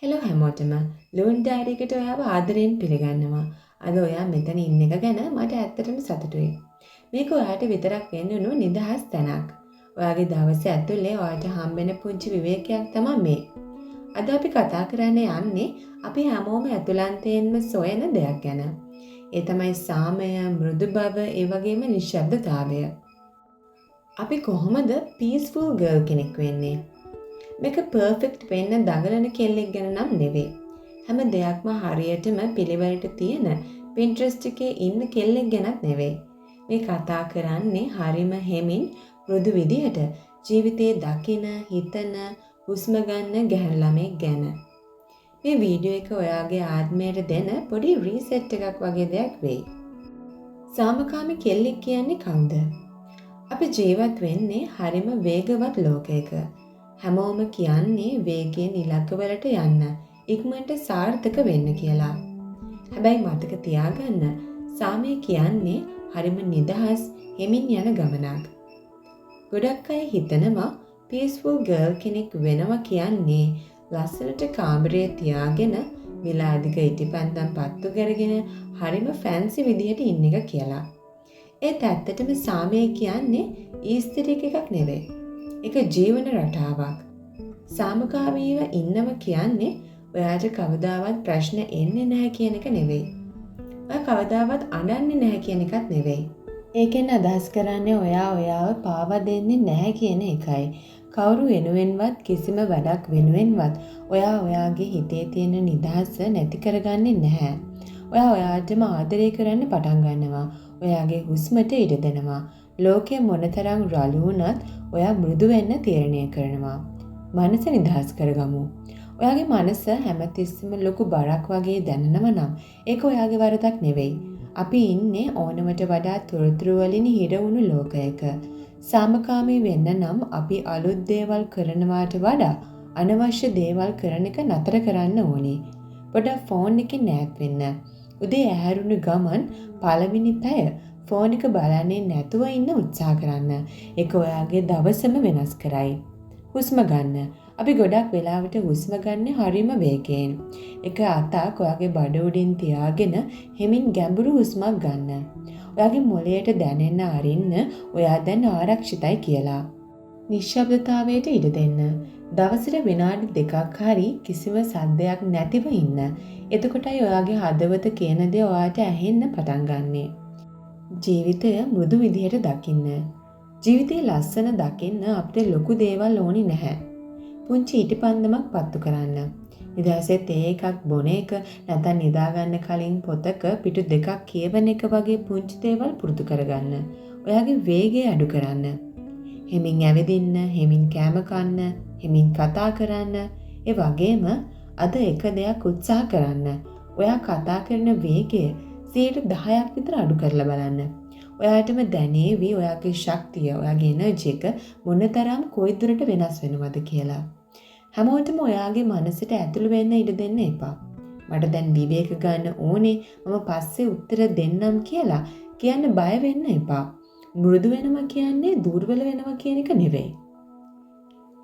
Hello හැමෝටම Loon diary එකට ඔයාව ආදරයෙන් පිළිගන්නවා. අද ඔයා මෙතන ඉන්න එක ගැන මට ඇත්තටම සතුටුයි. මේක ඔයාට විතරක් වෙන්නුණු නිදහස් තැනක්. ඔයාගේ දවසේ ඇතුලේ ඔයාට හම්බෙන පුංචි විවේකයක් තමයි මේ. අද අපි කතා කරන්න යන්නේ අපි හැමෝම ඇතුළන්තයෙන්ම සොයන දෙයක් ගැන. ඒ තමයි සාමය, මෘදු බව, ඒ වගේම නිශ්ශබ්දතාවය. අපි කොහොමද පීස්ෆුල් ගර්ල් කෙනෙක් වෙන්නේ? මේක පර්ෆෙක්ට් වෙන්න දඟලන කෙල්ලෙක් ගැන නම් නෙවෙයි. හැම දෙයක්ම හරියටම පිළිවෙලට තියෙන Pinterest එකේ ඉන්න කෙල්ලෙක් ගැනත් නෙවෙයි. මේ කතා කරන්නේ හරිම හෙමින් මෘදු විදිහට ජීවිතේ දකින, හිතන, හුස්ම ගන්න ගැහැණු ළමෙක් ගැන. මේ වීඩියෝ එක ඔයාගේ ආත්මයට දෙන පොඩි රීසෙට් එකක් වගේ දෙයක් වෙයි. සාමකාමී කෙල්ලෙක් කියන්නේ කවුද? අපි ජීවත් වෙන්නේ හරිම වේගවත් ලෝකයක. හැමෝම කියන්නේ වේගයෙන් ඉලක්කවලට යන්න, ඉක්මනට සාර්ථක වෙන්න කියලා. හැබැයි මතක තියාගන්න, සාමය කියන්නේ හරිම නිදහස්, හෙමින් යන ගමනක්. ගොඩක් අය හිතනවා පීස්ෆුල් ගර්ල් කෙනෙක් වෙනවා කියන්නේ ලස්සනට කාමරයේ තියාගෙන විලාදික ඉටිපන්දම් පත්තු කරගෙන හරිම ෆැන්සි විදිහට ඉන්න එක කියලා. ඒත් ඇත්තටම සාමය කියන්නේ ඊස්තරික එකක් නෙවෙයි. එක ජීවන රටාවක්. සාමකාමීව ඉන්නව කියන්නේ ඔයාට කවදාවත් ප්‍රශ්න එන්නේ නැහැ කියන එක නෙවෙයි. ඔයා කවදාවත් අඬන්නේ නැහැ කියන එකත් නෙවෙයි. ඒකෙන් අදහස් කරන්නේ ඔයා ඔයාව පාවා දෙන්නේ නැහැ කියන එකයි. කවුරු වෙනුවෙන්වත් කිසිම වැඩක් වෙනුවෙන්වත් ඔයා ඔයාගේ හිතේ තියෙන නිදහස නැති කරගන්නේ නැහැ. ඔයා ඔයාටම ආදරය කරන්න පටන් ගන්නවා. ඔයාගේ හුස්මට ඉඩ දෙනවා. ලෝකයේ මොනතරම් රළු වුණත් ඔයා මෘදු වෙන්න තීරණය කරනවා. මනස නිදහස් කරගමු. ඔයාගේ මනස හැමතිස්සෙම ලොකු බරක් වගේ දැනෙනවා නම් ඒක ඔයාගේ වරදක් නෙවෙයි. අපි ඉන්නේ ඕනමට වඩා තොරතුරු වලින් හිර වුණු ලෝකයක. සාමකාමී වෙන්න නම් අපි අලුත් දේවල් කරනවාට වඩා අනවශ්‍ය දේවල් කරන එක නතර කරන්න ඕනේ. පොඩ්ඩක් ෆෝන් එකෙන් ඈත් වෙන්න. උදේ ඇහැරුණු ගමන් පළවෙනි පැය ෆෝන් එක බලන්නේ නැතුව ඉන්න උත්සාහ කරන්න. ඒක ඔයාගේ දවසම වෙනස් කරයි. හුස්ම ගන්න. අපි ගොඩක් වෙලාවට හුස්ම ගන්න හරිම වේගයෙන්. එක අතක් ඔයාගේ බඩ උඩින් තියාගෙන හෙමින් ගැඹුරු හුස්මක් ගන්න. ඔයාගේ මොළයට දැනෙන්න අරින්න ඔයා දැන් ආරක්ෂිතයි කියලා. නිශ්ශබ්දතාවයට ඉඩ දෙන්න. දවසට විනාඩි 2ක් හරි කිසිම සද්දයක් නැතිව ඉන්න. එතකොටයි ඔයාගේ හදවත කියන දේ ඔයාට ඇහෙන්න පටන් ගන්නෙ. ජීවිතය මෘදු විදිහට දකින්න. ජීවිතේ ලස්සන දකින්න අපිට ලොකු දේවල් ඕනි නැහැ. පුංචි ඉටිපන්දමක් පත්තු කරන්න. නිදහසේ තේ එකක් බොන එක, නැත්නම් නිදා ගන්න කලින් පොතක පිටු 2ක් කියවන එක වගේ පුංචි දේවල් පුරුදු කරගන්න. ඔයාගේ වේගය අඩු කරන්න. හෙමින් ඇවිදින්න, හෙමින් කෑම කන්න, හෙමින් කතා කරන්න. ඒ වගේම අද එක දෙයක් උත්සාහ කරන්න. ඔයා කතා කරන වේගය 10% විතර අඩු කරලා බලන්න. ඔයාටම දැනේවි ඔයාගේ ශක්තිය, ඔයාගේ එනර්ජි එක මොනතරම් කොයි දුරට වෙනස් වෙනවද කියලා. හැමෝටම ඔයාගේ මනසට ඇතුළු වෙන්න ඉඩ දෙන්න එපා. මට දැන් විවේක ගන්න ඕනේ, මම පස්සේ උත්තර දෙන්නම් කියලා කියන්න බය වෙන්න එපා. මෘදු වෙනවා කියන්නේ දුර්වල වෙනවා කියන එක නෙවෙයි.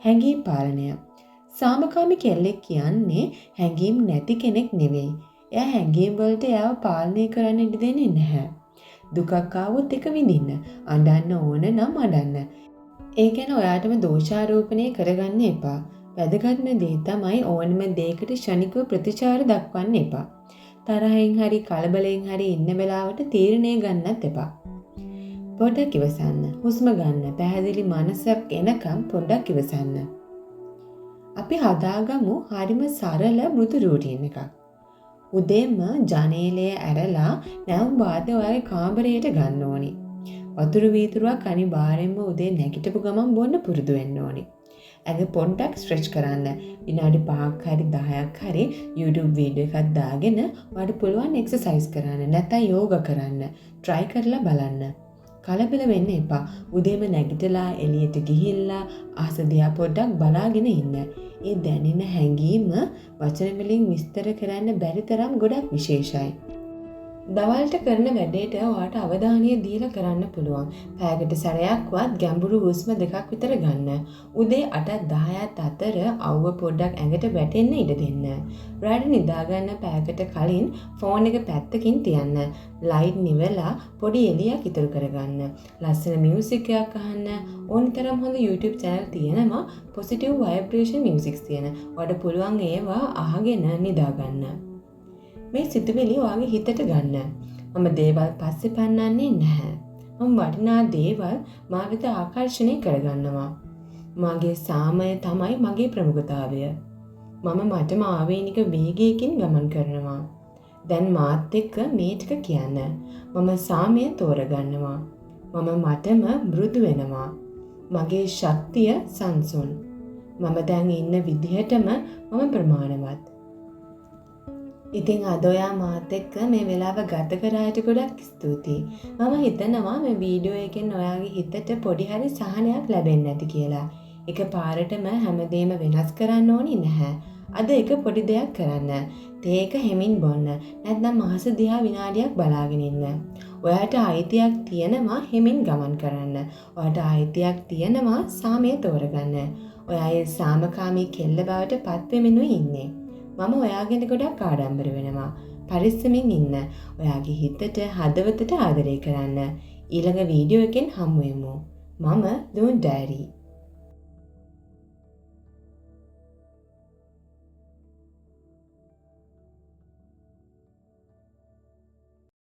හැඟීම් පාලනය. සාමකාමී කෙල්ලෙක් කියන්නේ හැඟීම් නැති කෙනෙක් නෙවෙයි. එයා හැඟීම් වලට එයාව පාලනය කරන්න ඉඩ දෙන්නේ නැහැ. දුකක් ආවොත් එක විඳින්න. අඬන්න ඕන නම් අඬන්න. ඒ කියන්නේ ඔයාටම දෝෂාරෝපණය කරගන්න එපා. වැදගත්ම දේ තමයි ඕනම දෙයකට ක්ෂණිකව ප්‍රතිචාර දක්වන්න එපා. තරහෙන් හරි කලබලෙන් හරි ඉන්න වෙලාවට තීරණය ගන්නත් එපා. පොඩ්ඩක් ඉවසන්න. හුස්ම ගන්න. පැහැදිලි මනසක් එනකම් පොඩ්ඩක් ඉවසන්න. අපි හදාගමු හරිම සරල මෘදු රූටින් එකක්. උදේම ජනේලය ඇරලා නැවුම් වාතය ඔයාගේ කාමරයට ගන්න ඕනි. වතුර වීදුරුවක් අනිවාර්යෙන්ම උදේ නැගිටපු ගමන් බොන්න පුරුදු වෙන්න ඕනි. ඇඟ පොඩ්ඩක් ස්ට්‍රෙච් කරන්න. විනාඩි 5ක් හරි 10ක් හරි YouTube වීඩියෝ එකක් දාගෙන ඔයාලට පුළුවන් එක්සර්සයිස් කරන්න. නැත්නම් යෝගා කරන්න. try කරලා බලන්න. කලබල වෙන්න එපා. උදේම නැගිටලා එළියට ගිහිල්ලා අහස දිහා පොඩ්ඩක් බලාගෙන ඉන්න. ඒ දැනෙන හැඟීම වචන වලින් විස්තර කරන්න බැරි තරම් ගොඩක් විශේෂයි. දවල්ට කරන වැඩේට ඔයාට අවධානය දීලා කරන්න පුළුවන්. පැයකට සැරයක්වත් ගැඹුරු හුස්ම දෙකක් විතර ගන්න. උදේ 8ත් 10ත් අතර අවුව පොඩ්ඩක් ඇඟට වැටෙන්න ඉඩ දෙන්න. රාත්‍රී නිදාගන්න පැයකට කලින් ෆෝන් එක පැත්තකින් තියන්න. ලයිට් නිවලා පොඩි එළියක් ඉතුරු කරගන්න. ලස්සන මියුසික් එකක් අහන්න. ඕනතරම් හොඳ YouTube channel තියෙනවා positive vibration music තියෙන. ඔයාලට පුළුවන් ඒවා අහගෙන නිදාගන්න. මේ සිතුවිලි ඔයාගේ හිතට ගන්න. මම දේවල් පස්සේ පන්නන්නේ නැහැ. මම වටිනා දේවල් මා වෙත ආකර්ෂණය කරගන්නවා. මගේ සාමය තමයි මගේ ප්‍රමුඛතාවය. මම මටම ආවේනික වේගයකින් ගමන් කරනවා. දැන් මාත් එක්ක මේ ටික කියන්න. මම සාමය තෝරගන්නවා. මම මටම මෘදු වෙනවා. මගේ ශක්තිය සංසුන්. මම දැන් ඉන්න විදිහටම මම ප්‍රමාණවත්. ඉතින් අද ඔයා මාත් එක්ක මේ වෙලාව ගත කරාට ගොඩක් ස්තුතියි. මම හිතනවා මේ වීඩියෝ එකෙන් ඔයාගේ හිතට පොඩි හරි සහනයක් ලැබෙන්න ඇති කියලා. එක පාරටම හැමදේම වෙනස් කරන්න ඕනි නැහැ. අද එක පොඩි දෙයක් කරන්න. තේ එක හෙමින් බොන්න. නැත්නම් මාස දිහා විනාඩියක් බලාගෙන ඉන්න. ඔයාට අයිතියක් තියෙනවා හෙමින් ගමන් කරන්න. ඔයාට අයිතියක් තියෙනවා සාමය තෝරගන්න. ඔයා ඒ සාමකාමී කෙල්ල බවට පත් වෙමිනුයි ඉන්නේ. මම ඔයාගෙන ගොඩක් ආඩම්බර වෙනවා. පරිස්සමින් ඉන්න. ඔයාගේ හිතට හදවතට ආදරය කරන්න. ඊළඟ වීඩියෝ එකෙන් හමු වෙමු. මම දූන් ඩයරි.